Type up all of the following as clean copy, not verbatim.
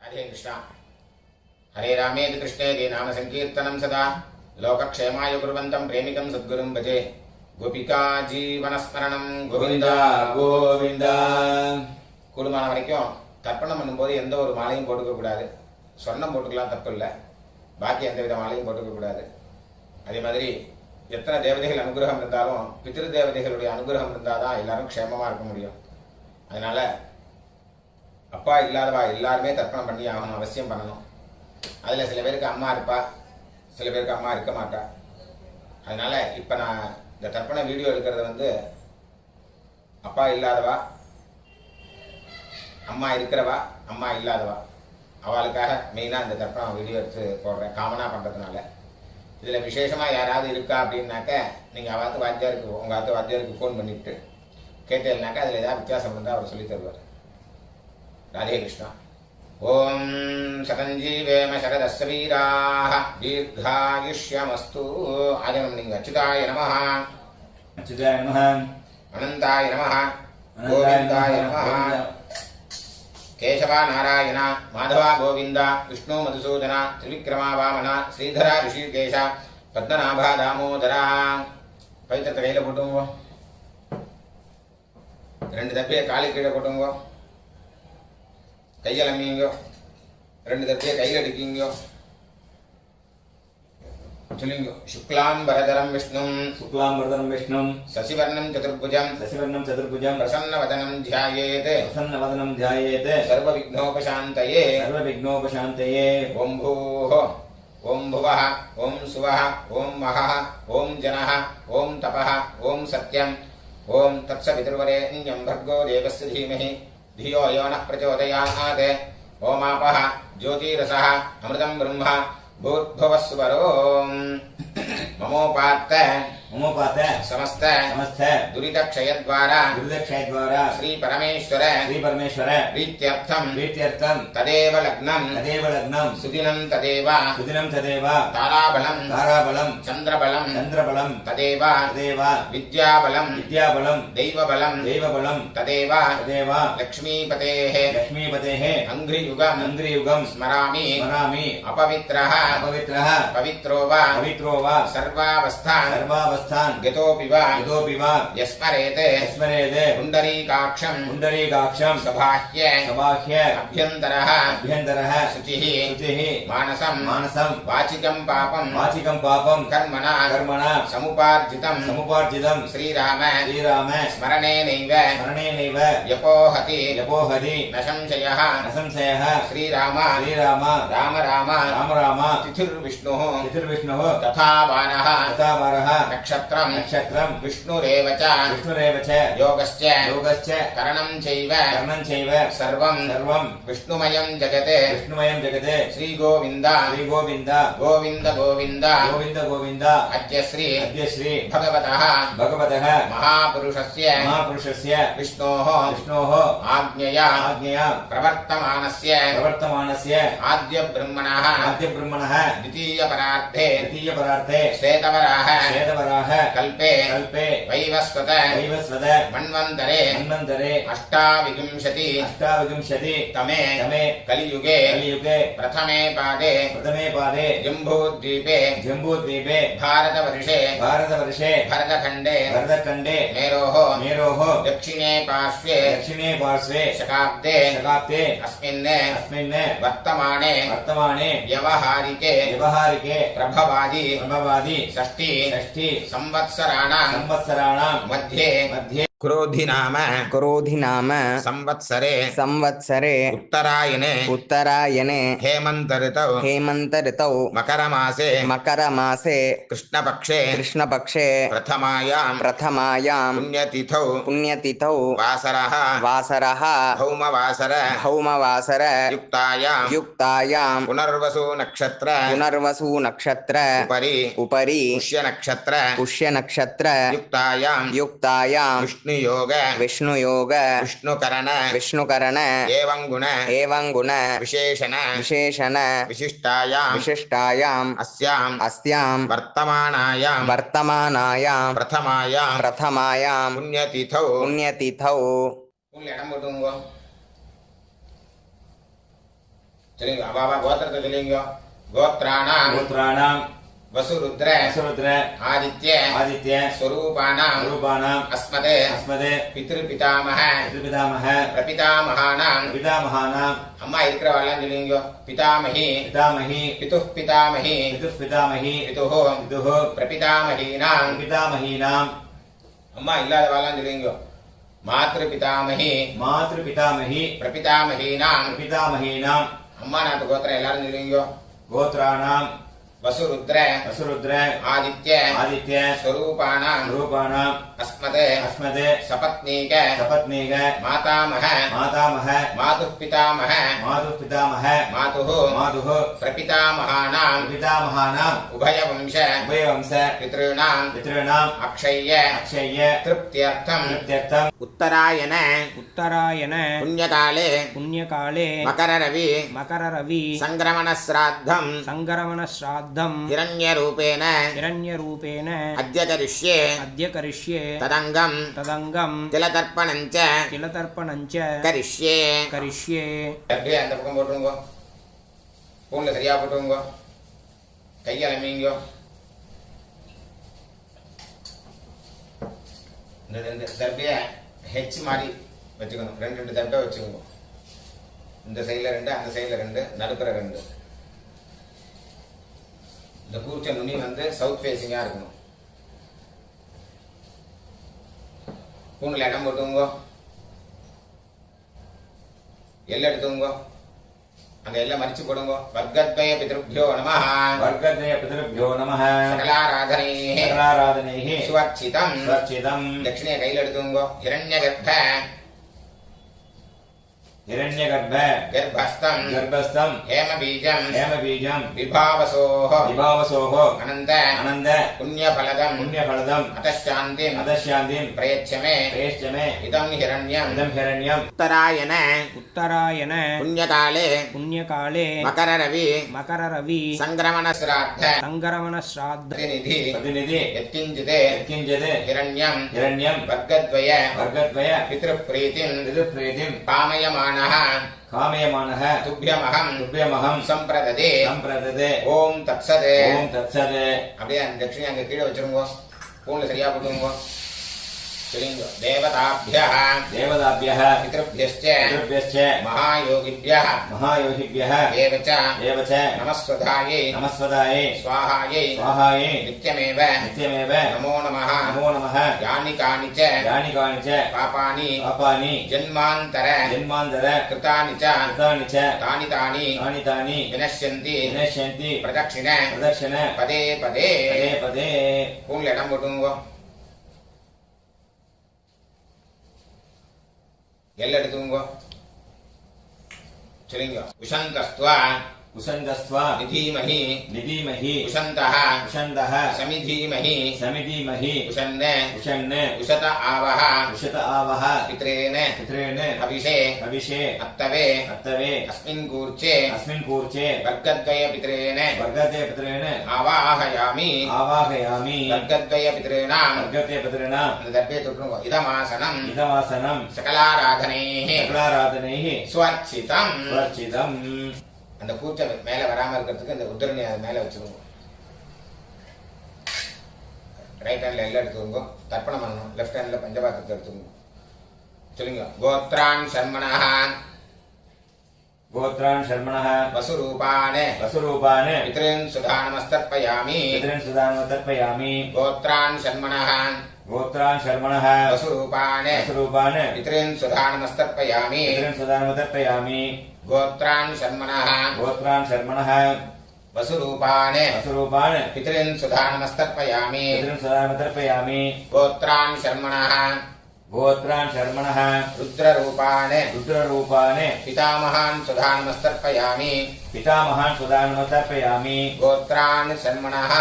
हरे कृष्ण हरे रामेति कृष्णेति नाम संकीर्तनं सदा लोकक्षेमाय कुर्वन्तं प्रेमिकं सद्गुरुं भजे गोपिका जीवनस्मरणं गोविंदा गोविंदा கூடுமான வரைக்கும் தர்ப்பணம் பண்ணும்போது எந்த ஒரு மாலையும் போட்டுக்க கூடாது. சொர்ணம் போட்டுக்கலாம், தப்பு இல்லை. பாக்கி எந்த வித மாலையும் போட்டுக்க கூடாது. அதே மாதிரி எத்தனை தேவதைகள் அனுகிரகம் இருந்தாலும் பித்ரு தேவதைகளுடைய அனுகிரகம் இருந்தால் தான் எல்லாரும் க்ஷேமமாக இருக்க முடியும். அதனால அப்பா இல்லாதவா எல்லாருமே தர்ப்பணம் பண்ணி ஆகணும், அவசியம் பண்ணணும். அதில் சில பேருக்கு அம்மா இருப்பா, சில பேருக்கு அம்மா இருக்க மாட்டா. அதனால இப்போ நான் இந்த தர்ப்பண வீடியோ எடுக்கிறது அப்பா இல்லாதவா, அம்மா இருக்கிறவா, அம்மா இல்லாதவா, அவளுக்காக மெயினாக இந்த தர்ப்பணம் வீடியோ எடுத்து போடுறேன், காமனாக பண்ணுறதுனால. இதில் விசேஷமாக யாராவது இருக்கா அப்படின்னாக்க நீங்கள் அவாத்து வாத்தியாருக்கு, உங்கள் ஆத்து வாத்தியாருக்கு ஃபோன் பண்ணிவிட்டு கேட்டேன்னாக்கா அதில் ஏதாவது வித்தியாசம் இருந்தால் அவர் சொல்லி தருவார். ராதே கிருஷ்ணா. ஓம் சதஞ்சீவேம சரதஸ்ய வீராः தீர்காயுஷ்யமஸ்து. ஆஜனம் நீங்கள் அச்சுதாய நமः, அச்சுதாய நமः, அனந்தாய நமः, கோவிந்தாய நமः. கேசவா நாராயண, மாதவா கோவிந்த, விஷ்ணு மதுசூதன, திரிவிக்ரமா வாமன, ஸ்ரீதரா ரிஷிகேஷ, பத்மநாபா தாமோதரா. பவித்திரத்தை கையில் போட்டுங்க, 2 தப்பியை காலு கீழே போட்டுங்க, கையில் அம்மிங்கோ, 2 தப்பியை கையில் அடிக்கிங்கோ. சொல்லுங்க. சுக்லாம்பரதரம் விஷ்ணும், சுக்லாம்பரதரம் விஷ்ணும், சசிவர்ணம் சதுர்புஜம், சசிவர்ணம் சதுர்புஜம், பிரசன்னவதனம் த்யாயேத், பிரசன்னவதனம் த்யாயேத், சர்வவிக்னோபசாந்தயே, சர்வவிக்னோபசாந்தயே. ஓம் பூः, ஓம் புவः, ஓம் சுவः, ஓம் மகः, ஓம் ஜனः, ஓம் தபः, ஓம் சத்யம், ஓம் தத்சவிதுர்வரேண்யம் भर्गो देवस्य धीमहि धियो यो नः प्रचोदयात्. ओमापः ज्योतिरसः अमृतं ब्रह्म भूर्भुवस्वरोम्. ममोपात्त समस्त दुरितक्षयद्वारा श्री परमेश्वर प्रीत्यर्थं तदेव लग्नं सुदिनं तदेव ताराबलं चन्द्रबलं तदेव विद्याबलं दैवबलं तदेव लक्ष्मीपतेः अङ्घ्रियुगं स्मरामि अपवित्रः पवित्रो वा सर्वावस्थान् गतोऽपि वा यस्मरेते पुण्डरीकाक्षं सबाह्य अभ्यन्तरः शुचिः मानसं वाचिकं पापं कर्मणा समुपार्जितं श्रीराम स्मरणेनैव यपोहति न संशयः श्रीराम राम तिथिर्विष्णुः तथा वारः नक्षत्रं विष्णुरेव च योगश्च करणं चैव सर्वं विष्णुमयं जगते श्रीगोविन्द गोविन्द अद्य श्री भगवतः महापुरुषस्य विष्णोः आज्ञया प्रवर्तमानस्य आद्य ब्रह्मणः द्वितीयपरार्थे श्वेतवराह कल्पे वैवस्वत मन्वन्तरे अष्टाविंशति तमे कलियुगे प्रथमे पादे जम्बूद्वीपे भारतवर्षे भरतखण्डे मेरोः दक्षिणे पार्श्वे शकाब्दे अस्मिन् वर्तमाने व्यवहारिके प्रभवादि षष्ठी संवत्सराणां मध्ये क्रोधि नाम संवत्सरे उत्तरायणे हेमंत ऋतौ मकर मासे कृष्णपक्षे प्रथमायां पुण्यतिथौ वासरः भौमवासर युक्तायां पुनर्वसु नक्षत्र उपरि पुष्य नक्षत्र युक्तायां विष्णुयोग विष्णुकरण एवं गुण विशेषण विशिष्टायां अस्यां वर्तमानायां प्रथमायां पुण्यतिथौ சொல்லுங்க பாபா கோத்திரத்தை சொல்லுங்க. கோத்ராணாம் गोत्राणां வசுருத்ர वसुरुद्र ஆதித்ய आदित्य ஸ்வரூபானாம் स्वरूपाणां அஸ்மதே अस्मदे பித்ருபிதாமஹ पितृपितामह பிரபிதாமகானாம். पितामहानां அம்மா இருக்கிறவாள்லாம் சொல்லுங்க. பிதாமகி पितामही பிதுः பிதாமகி पितुः पितामही பிதுः पितुः பிரபிதாமகீனாம். पितामहीनां அம்மா இல்லாதவாள்லாம் சொல்லுங்க. மாத்ரு பிதாமகி मातृपितामही பிரபிதாமகீனாம். पितामहीनां அம்மா நாட்டு கோத்திரம் எல்லாரும் சொல்லுங்க. गोत्राणां வசுருத்ர वसुरुद्र ஆதித்ய आदित्य ஸ்வரூபானாம் स्वरूपाणां அஸ்மதே अस्मदे சபத்னீக सपत्नीक மாதாமஹ मातामह மாதுः பிதாமஹ मातुः पितामह மாதுः मातुः பிரபிதாமகானாம். पितामहानाम् உபயவம்ச उभयवंश பித்ருணாம் पितॄणाम् அக்ஷய்ய अक्षय्य திருப்தியர்த்தம். कृत्यर्थम् உத்தராயண उत्तरायण புண்ணியகாலே पुण्यकाले மகரரவி मकररवि சங்கிரமணஸ்ராத்தம் सङ्गरमणश्राद्धम् हिरण्यरूपेण हिरण्यरूपेण अद्य करिष्ये अद्य करिष्ये तदङ्गम् तदङ्गम् तिलतर्पणञ्च तिलतर्पणञ्च करिष्ये. करिष्ये அப்படியே அந்த பக்கம் போட்டுருங்க. பூன்ல சரியா போட்டுருங்க. கையால மீங்க. இந்த ரெண்டு தர்பைய ஹெச் மாதிரி வச்சுக்கணும். ரெண்டு ரெண்டு தர்பை வச்சுக்கோங்க. இந்த சைடுல ரெண்டு, அந்த சைடுல ரெண்டு, நடுப்புற ரெண்டு. இந்த கூர்ச்ச நுனி வந்து சவுத் ஃபேஸிங்கா இருக்கணும். பூணில் இடம் போட்டுங்க. எல்லை எடுத்துங்க. அந்த எல்லை மறிச்சு போடுங்க. வர்க்கத்வய பித்ருभ्यो நமः. वर्गद्वय पितृभ्यो नमः. சகலாராதனைः सकलाराधनैः சுவர்ச்சிதம். सुरक्षितम् தட்சிணைய கையில் எடுத்துங்க. ஹிரண்யகர்ப்ப हिरण्यगर्भ கர்ப்பஸ்தம் गर्भस्थम् ஹேமபீஜம் हेमबीजम् விபாவசோः विभावसोः அனந்த अनन्द புண்ணியபலதம் पुण्यफलदम् அதசாந்திம் अदशान्तिम् பிரயச்சமே प्रेष्यमे இதம் ஹிரண்யம். इदम् हिरण्यम् உத்தராயண उत्तरायण புண்ணியகாலே पुण्यकाले மகரரவி मकररवि சங்கிரமணஸ்ராத்த सङ्गरमणश्राद्ध பிரதிநிதி प्रतिनिधि யத்கிஞ்சிதே यत्किञ्चित् ஹிரண்யம் हिरण्यम् வர்க்கத்வய वर्गद्वय பித்ருப்ரீதிம் पितृप्रीतिम् காமயமானः कामयमानः துப்யமகம் तुभ्यमहम् சம்பிரததே. सम्प्रददे ஓம் தத்சதே. ॐ तत्सत्. அப்படியே அந்த தட்சிணை அங்க கீழே வச்சிருங்க. பூன்ல சரியா போட்டுங்க. சரிங்க. தேவதாபியः देवताभ्यः பித்ருभ्यश्च पितृभ्यश्च மகாயோகிभ्यः महायोगिभ्यः एव च एव च நமஸ்வதாயை नमस्वदायै स्वाहायै स्वाहायै நித்யமேவ नित्यमेव நமோ நமः. नमो नमः. யானி கானி च यानि कानि च பாபானி पापानि ஜன்மாந்தர जन्मान्तर கிருதானி च कृतानि च தானி தானி तानि तानि வினஷ்யந்தி विनश्यन्ति பிரதட்சிண प्रदक्षिण பதே பதே. पदे पदे. பூன்ல இடம் போட்டுங்க. எல்லை எடுத்துங்க. சொல்லுங்க. உஷந்தஸ்துவா उषन्दस्त्वा நிதீமஹி निधीमहि உஷந்தः उषन्दः சமிதீமஹி समिधीमहि உஷன்ன उषन् உஷத ஆவஹ उषत आवह பித்ரேன पितॄन् அபிஷே अभिषे அத்தவே अत्तवे அஸ்மின் கூர்ச்சே अस्मिन् कूर्चे வர்க்கத்வய பித்ரேன वर्गते पितॄन् ஆவாஹயாமி आवाहयामि வர்க்கத்வய பித்ரேனாம். वर्गते पितॄणाम् அந்த தர்பையை தொட்டுருங்க. இதமாசனம் इदमासनम् சகலாராதனைः सकलाराधनैः ஸ்வர்ச்சிதம். स्वर्चितम्. அந்த கூச்ச மேல வராம இருக்கிறதுக்கு இந்த உத்தரணி அது மேல வச்சுருங்க. ரைட் ஹேண்ட்ல எல்லாம் எடுத்துக்கோங்க. தர்ப்பணம் பண்ணணும். லெஃப்ட் ஹேண்ட்ல பஞ்சபாத்திரத்தை எடுத்துக்கோங்க. சொல்லுங்க. கோத்ரான் சர்மணः गोत्रान् शर्मणः வசுரூபான் वसुरूपान् பித்ருன் சுதானமஸ்தர்ப்பயாமி. पितॄन् सुदानमतर्पयामि. கோத்ரான் சர்மணः गोत्रान् शर्मणः வசுரூபான் वसुरूपान् பித்ருன் சுதானமஸ்தர்ப்பயாமி. पितॄन् सुदानमतर्पयामि. கோத்ரான் சர்மணः गोत्रान् शर्मणः வசுரூபான் वसुरूपान् பித்ருன் சுதானமஸ்தர்ப்பயாமி. पितॄन् सुदानमतर्पयामि. கோத்ரான் சர்மணः गोत्रान् शर्मणः ருத்ரரூபான் रुद्ररूपान् பிதாமகான் சுதானமஸ்தர்ப்பயாமி. पितामहान् सुदानमतर्पयामि. கோத்ரான் சர்மணः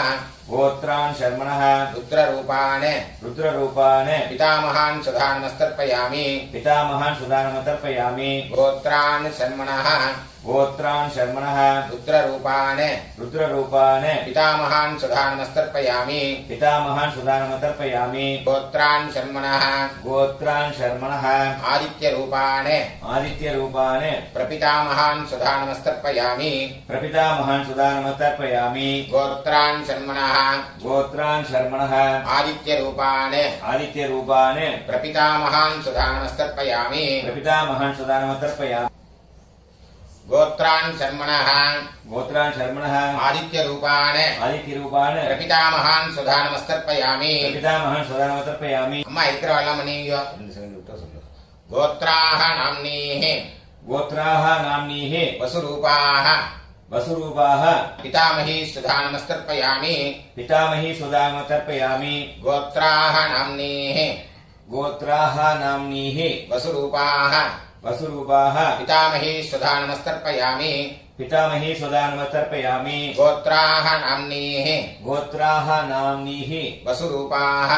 गोत्रान् शर्मणः रुद्ररूपान् रुद्ररूपान् पितामहान् सुधानमस्तर्पयामि पितामहान् सुदानमतर्पयामि गोत्रान् शर्मणः गोत्रान् शर्मणः रुद्ररूपान् रुद्ररूपान् पितामहान् सुधानमस्तर्पयामि पितामहान् सुदानमतर्पयामि गोत्रान् शर्मणः गोत्रान् शर्मणः आदित्यरूपान् आदित्यरूपान् प्रपितामहान् सुधानमस्तर्पयामि प्रपितामहान् सुदानमतर्पयामि गोत्रान् शर्मणः गोत्रान् शर्मणः आदित्यरूपान् आदित्यरूपान् प्रपितामहान् सुधानमस्तर्पयामि प्रपितामहान् सुदानमतर्पयामि गोत्रान् शर्मणः गोत्रान् शर्मणः आदित्यरूपान् आदित्यरूपान् प्रपितामहान् सुधानमस्तर्पयामि प्रपितामहान् सुदानमतर्पयामि அம்மா இருக்கிறவெல்லாம் நீங்க 2 செகண்ட் விட்டு சொல்லு गोत्राः नाम्नीः गोत्राः नाम्नीः वसुरूपाः वसुरूपाः पितामही सुधानमस्तर्पयामि पितामही सुदानमतर्पयामि गोत्राः नाम्नीः गोत्राः नाम्नीः वसुरूपाः वसुरूपाः पितामही सुधानमस्तर्पयामि पितामही सुदानमतर्पयामि गोत्राः नाम्नीः गोत्राः नाम्नीः वसुरूपाः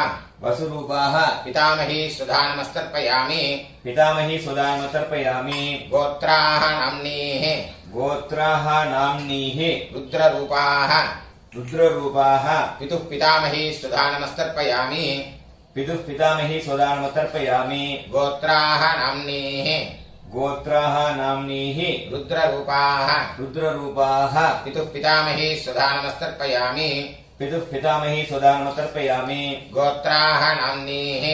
वसुरूपाः पितामही सुधानमस्तर्पयामि पितामही सुदानमतर्पयामि गोत्राः नाम्नीः गोत्राः नाम्नीः रुद्ररूपाः रुद्ररूपाः पितुः पितामही सुधानमस्तर्पयामि पितुः पितामही सुदानमतर्पयामि गोत्राः नाम्नीः गोत्राः नाम्नीः रुद्ररूपाः रुद्ररूपाः पितुः पितामही सुधानमस्तर्पयामि पितुः पितामही सुदानमतर्पयामि गोत्राः नाम्नीः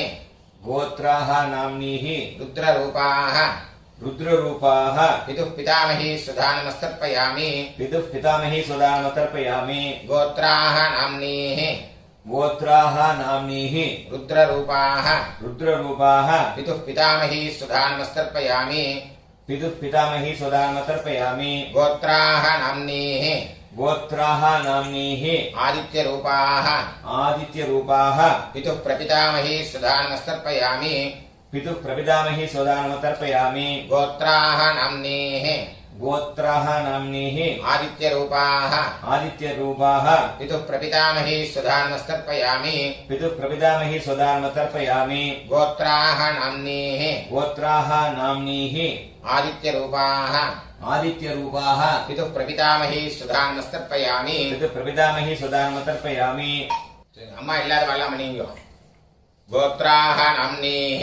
गोत्राः नाम्नीः रुद्ररूपाः रुद्ररूपाः पितुः पितामही सुधानमस्तर्पयामि पितुः पितामही सुदानमतर्पयामि गोत्राः नाम्नीः गोत्राः नाम्नीः रुद्ररूपाः रुद्ररूपाः पितुः पितामही सुधानमस्तर्पयामि पितुः पितामही सुदानमतर्पयामि गोत्राः नाम्नीः गोत्राः नाम्नीः आदित्यरूपाः आदित्यरूपाः पितुः प्रपितामही सुधानमस्तर्पयामि पितुः प्रपितामही सुदानमतर्पयामि गोत्राः नाम्नीः गोत्राः नाम्नीः आदित्यरूपाः आदित्यरूपाः पितुः प्रपितामही सुधानमस्तर्पयामि पितुः प्रपितामही सुदानमतर्पयामि गोत्राः नाम्नीः गोत्राः नाम्नीः आदित्यरूपाः आदित्यरूपाः पितुः प्रपितामही सुधानमस्तर्पयामि पितुः प्रपितामही सुदानमतर्पयामि அம்மா இல்லாதவெல்லாம் நீங்க गोत्राः नाम्नीः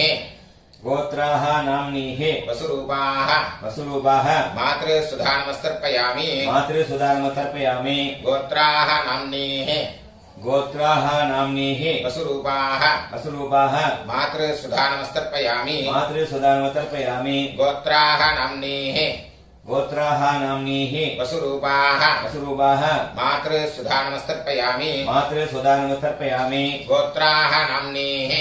गोत्राः नाम्नीः वसुरूपाः वसुरूपाः मातृ सुधानमस्तर्पयामि मातृ सुदानमतर्पयामि गोत्राः नाम्नीः गोत्राः नाम्नीः वसुरूपाः वसुरूपाः मातृ सुधानमस्तर्पयामि मातृ सुदानमतर्पयामि गोत्राः नाम्नीः गोत्राः नाम्नीः वसुरूपाः वसुरूपाः मातृ सुधानमस्तर्पयामि मातृ सुदानमतर्पयामि गोत्राः नाम्नीः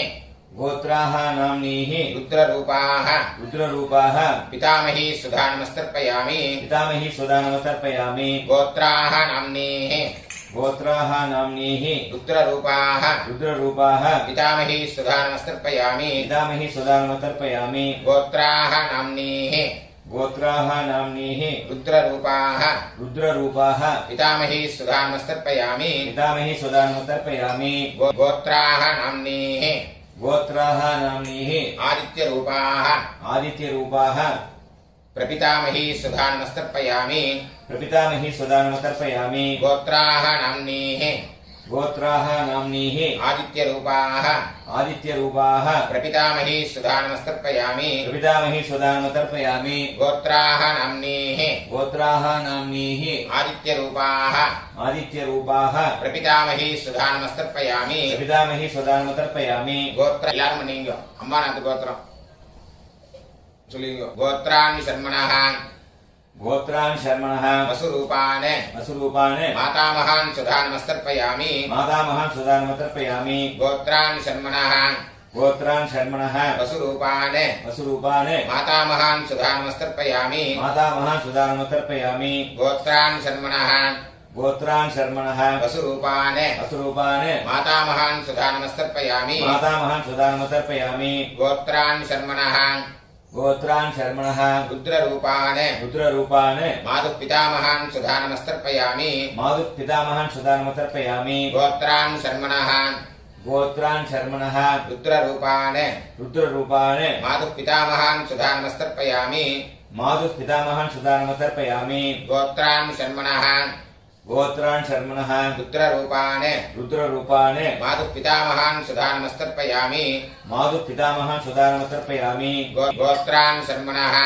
गोत्राः नाम्नीः रुद्ररूपाः रुद्ररूपाः पितामही सुधानमस्तर्पयामि पितामही सुदानमतर्पयामि गोत्राः नाम्नीः गोत्राः नाम्नीः रुद्ररूपाः रुद्ररूपाः पितामही सुधानमस्तर्पयामि पितामही सुदानमतर्पयामि गोत्राः नाम्नीः गोत्राः नाम्नीः रुद्ररूपाः रुद्ररूपाः पितामही सुधानमस्तर्पयामि पितामही सुदानमतर्पयामि गोत्राः नाम्नीः गोत्राः नाम्नीः आदित्यरूपाः आदित्यरूपाः प्रपितामही सुधानमस्तर्पयामि प्रपितामही सुदानमतर्पयामि गोत्राः नाम्नीः गोत्राः नाम्नीः आदित्यरूपाः आदित्यरूपाः प्रपितामही सुधानमस्तर्पयामि प्रपितामही सुदानमतर्पयामि गोत्राः नाम्नीः गोत्राः नाम्नीः आदित्यरूपाः आदित्यरूपाः प्रपितामही सुधानमस्तर्पयामि प्रपितामही सुदानमतर्पयामि गोत्र எல்லாரும் நீங்க அம்மா நாத்து கோத்திரம் சொல்லுங்க गोत्राणि शर्मणः गोत्रान् शर्मणः वसुरूपान् वसुरूपान् मातामहान् सुधानमस्तर्पयामि मातामहान् सुदानमतर्पयामि गोत्राणि शर्मणः गोत्रान् शर्मणः वसुरूपान् वसुरूपान् मातामहान् सुधानमस्तर्पयामि मातामहान् सुदानमतर्पयामि गोत्राणि शर्मणः गोत्रान् शर्मणः वसुरूपान् वसुरूपान् मातामहान् सुधानमस्तर्पयामि मातामहान् सुदानमतर्पयामि गोत्राणि शर्मणः गोत्रान् शर्मणः रुद्ररूपान् रुद्ररूपान् मातुः पितामहान् सुधानमस्तर्पयामि मातुः पितामहान् सुदानमतर्पयामि गोत्रान् शर्मणः गोत्रान् शर्मणः रुद्ररूपान् रुद्ररूपान् मातुः पितामहान् सुधानमस्तर्पयामि मातुः पितामहान् सुदानमतर्पयामि गोत्रान् शर्मणः गोत्रान् शर्मणः रुद्ररूपान् रुद्ररूपान् मातुः पितामहान् सुधानमस्तर्पयामि मातुः पितामहान् सुदानमतर्पयामि गोत्रान् शर्मणः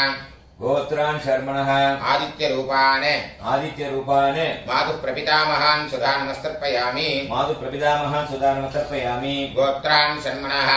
गोत्रान् शर्मणः आदित्यरूपान् आदित्यरूपान् मातुः प्रपितामहान् सुधानमस्तर्पयामि मातुः प्रपितामहान् सुदानमतर्पयामि गोत्रान् शर्मणः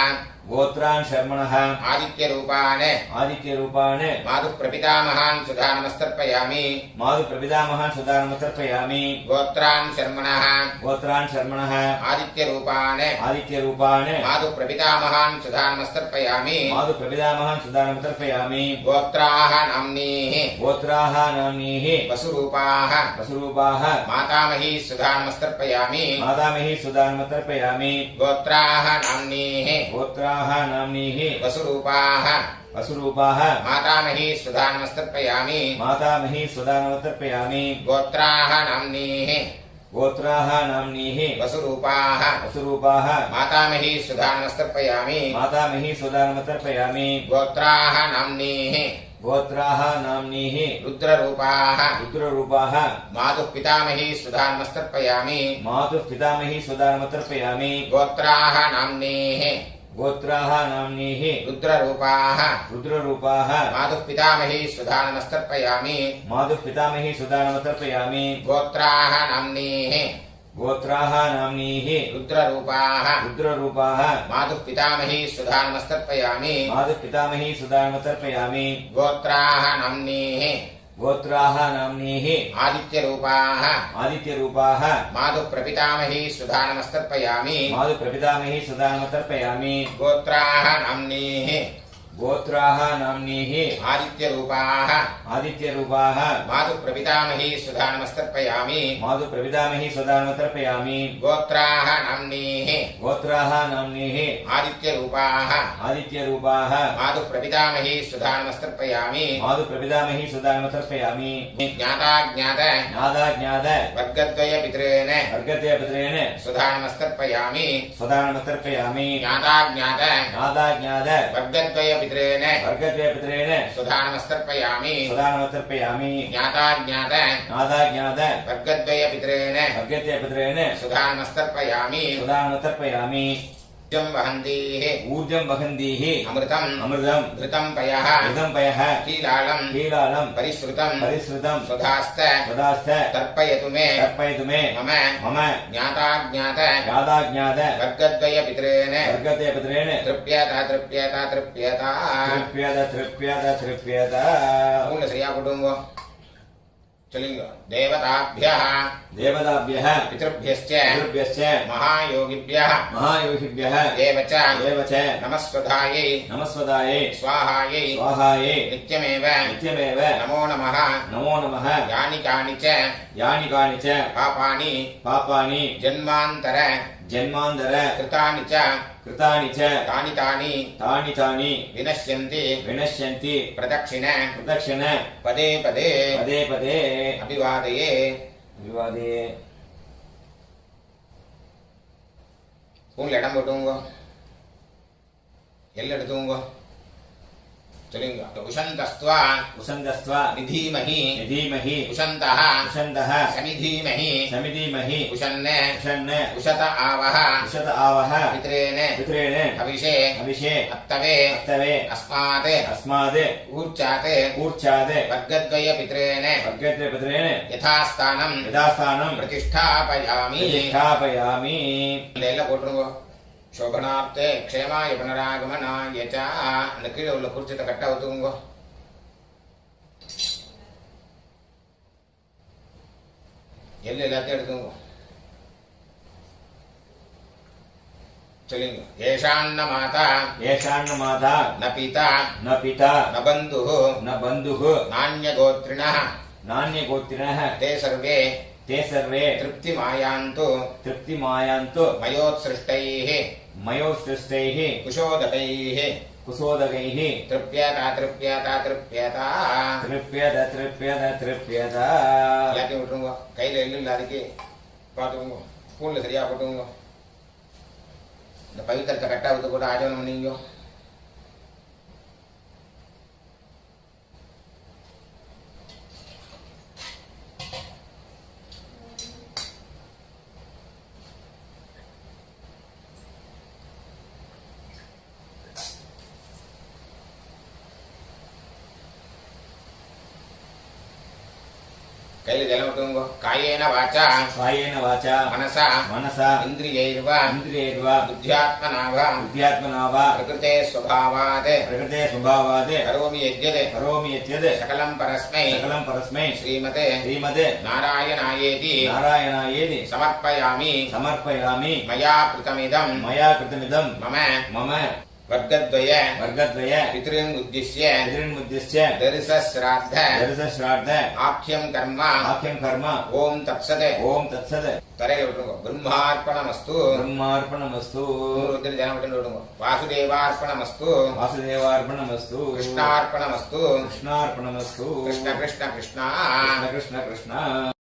गोत्रान् शर्मणः आदित्यरूपान् आदित्यरूपान् मातुः प्रपितामहान् सुधानमस्तर्पयामि मातुः प्रपितामहान् सुदानमतर्पयामि गोत्रान् शर्मणः गोत्रान् शर्मणः आदित्यरूपान् आदित्यरूपान् मातुः प्रपितामहान् सुधानमस्तर्पयामि मातुः प्रपितामहान् सुदानमतर्पयामि गोत्राः नाम्नीः गोत्राः नाम्नीः वसुरूपाः वसुरूपाः मातामही सुधानमस्तर्पयामि मातामही सुदानमतर्पयामि गोत्राः नाम्नीः गोत्राः नाम्नीः वसुरूपाः वसुरूपाः मातामही सुधानमस्तर्पयामि मातामही सुदानमतर्पयामि गोत्राः नाम्नीः गोत्राः नाम्नीः वसुरूपाः वसुरूपाः मातामही सुधानमस्तर्पयामि मातामही सुदानमतर्पयामि गोत्राः नाम्नीः गोत्राः नाम्नीः रुद्ररूपाः रुद्ररूपाः मातुः पितामही सुधानमस्तर्पयामि मातुः पितामही सुदानमतर्पयामि गोत्राः नाम्नीः गोत्राः नाम्नीः रुद्ररूपाः रुद्ररूपाः मातुः पितामही सुधानमस्तर्पयामि मातुः पितामही सुदानमतर्पयामि गोत्राः नाम्नीः गोत्राः नाम्नीः रुद्ररूपाः रुद्ररूपाः मातुः पितामही सुधानमस्तर्पयामि मातुः पितामही सुदानमतर्पयामि गोत्राः नाम्नीः गोत्राः नाम्नीः आदित्यरूपाः आदित्यरूपाः मातुः प्रपितामही सुधानमस्तर्पयामि मातुः प्रपितामही सुदानमतर्पयामि गोत्राः नाम्नीः गोत्राः नाम्नीः आदित्यरूपाः आदित्यरूपाः मातुः प्रपितामही सुधानमस्तर्पयामि मातुः प्रपितामही सुदानमतर्पयामि गोत्राः नाम्नीः गोत्राः नाम्नीः आदित्यरूपाः आदित्यरूपाः मातुः प्रपितामही सुधानमस्तर्पयामि मातुः प्रपितामही सुदानमतर्पयामि ज्ञाताज्ञात ज्ञाताज्ञात वर्गद्वयपितॄन् वर्गद्वयपितॄन् सुधानमस्तर्पयामि सुदानमतर्पयामि ज्ञाताज्ञात ज्ञाताज्ञात वर्गद्वयपितॄन् वर्गद्वयपितॄन् सुधानमस्तर्पयामि सुदानमतर्पयामि ज्ञाताज्ञात ज्ञाताज्ञात वर्गद्वयपितॄन् वर्गद्वयपितॄन् सुधानमस्तर्पयामि सुदानमतर्पयामि ऊर्जं वहन्तीः ऊर्जं वहन्तीः अमृतम् अमृतम् घृतं पयः घृतं पयः कीलालं कीलालं परिश्रुतं परिश्रुतं सुधास्त सदास्थ तर्पयतु मे तर्पयतु मे मम मम ज्ञाताज्ञात ज्ञाताज्ञात वर्गद्वयपितॄन् वर्गद्वयपितॄन् तृप्यत तृप्यत तृप्यत तृप्यत तृप्यत तृप्यत மூணு சரியா போடுங்க சொல்லுங்க தேவதாभ्यः देवताभ्यः पितृभ्यश्च पितृभ्यश्च महायोगिभ्यः महायोगिभ्यः एव च एव च नमस्वधायै नमस्वदायै स्वाहायै स्वाहायै नित्यमेव नित्यमेव नमो नमः नमो नमः यानि कानि च यानि कानि च पापानि पापानि जन्मान्तर जन्मान्तर कृतानि च कृतानि च तानि तानि तानि तानि विनश्यन्ति विनश्यन्ति प्रदक्षिण प्रदक्षिण पदे पदे पदे पदे अभिवादये विवादे ஸ்பூன்ல இடம் போட்டுங்க எல் எடுத்துங்க சொல்லுங்க உஷந்தஸ்த்வா उषन्दस्त्वा நிதீமஹி निधीमहि உஷந்தः उषन्दः சமிதீமஹி समिधीमहि உஷன்ன उषन् உஷத ஆவஹ उषत आवह பித்ரேன पितॄन् அபிஷே अभिषे அத்தவே अत्तवे அஸ்மாத் अस्माद् ஊர்ச்சாத் ऊर्चाद् வர்க்கத்வய பித்ரேன वर्गद्वयपितॄन् யதாஸ்தானம் यथास्थानं பிரதிஷ்டாபயாமி प्रतिष्ठापयामि எல்லாம் போட்டுருங்க சோபனார்த்தே க்ஷேமாய புனராகமனாய ச அந்த கீழே உள்ள குறிச்சத்தை கட்ட ஒத்துக்குங்க எல்லாத்தையும் எடுத்துங்க சொல்லுங்க ஏஷான்ன மாதா येषान्न माता ந பிதா न पिता ந பந்துः न बन्धुः நான்யகோத்ரிணः नान्यगोत्रिणः ते सर्वे ते सर्वे तृप्तिमायान्तु तृप्तिमायान्तु मयोत्सृष्टैः मयोत्सृष्टैः कुशोदकैः कुसोदकैः तृप्यता तृप्यता तृप्यता तृप्यत तृप्यत तृप्यत எல்லாத்தையும் விட்டுருங்க. கையில எள்ளு இல்லாதக்கு பார்த்துக்கோங்க. ஸ்பூன்ல சரியா போட்டுங்க. இந்த பவித்திரத்தை கட்டா விட்டு கூட ஆஜனம் பண்ணீங்க. கையில ஜலம் விட்டுங்க. காயேன வாச்சா कायेन वाचा மனசா मनसा இந்திரியைர்வா इन्द्रियैर्वा புத்தியாத்மனாவா बुद्ध्यात्मना वा பிரகிருதே ஸ்வபாவாத் प्रकृते स्वभावात् கரோமி யஜ்யத் करोमि यत् சகலம் பரஸ்மை सकलं परस्मै ஸ்ரீமதே श्रीमते நாராயணாயேதி नारायणायेति சமர்ப்பயாமி समर्पयामि மயா கிருதமிதம் मया कृतमिदं மம मम வர்க்கத்வய वर्गद्वय பித்ருன் உத்திஷ்ய पितॄन्मुद्दिश्य தரிசஸ்ராத்த दर्शश्राद्ध ஆக்யம் கர்ம आख्यं कर्म ஓம் தத்சத் ओम तत्सत् தரையில விட்டுருங்க. பிரம்மார்ப்பணமஸ்து ब्रह्मार्पणमस्तु நூறு ஜனம் விட்டு விடுங்க. வாசுதேவார்ப்பணமஸ்து वासुदेवार्पणमस्तु கிருஷ்ணார்ப்பணமஸ்து कृष्णार्पणमस्तु கிருஷ்ண கிருஷ்ண கிருஷ்ணா कृष्ण कृष्ण कृष्ण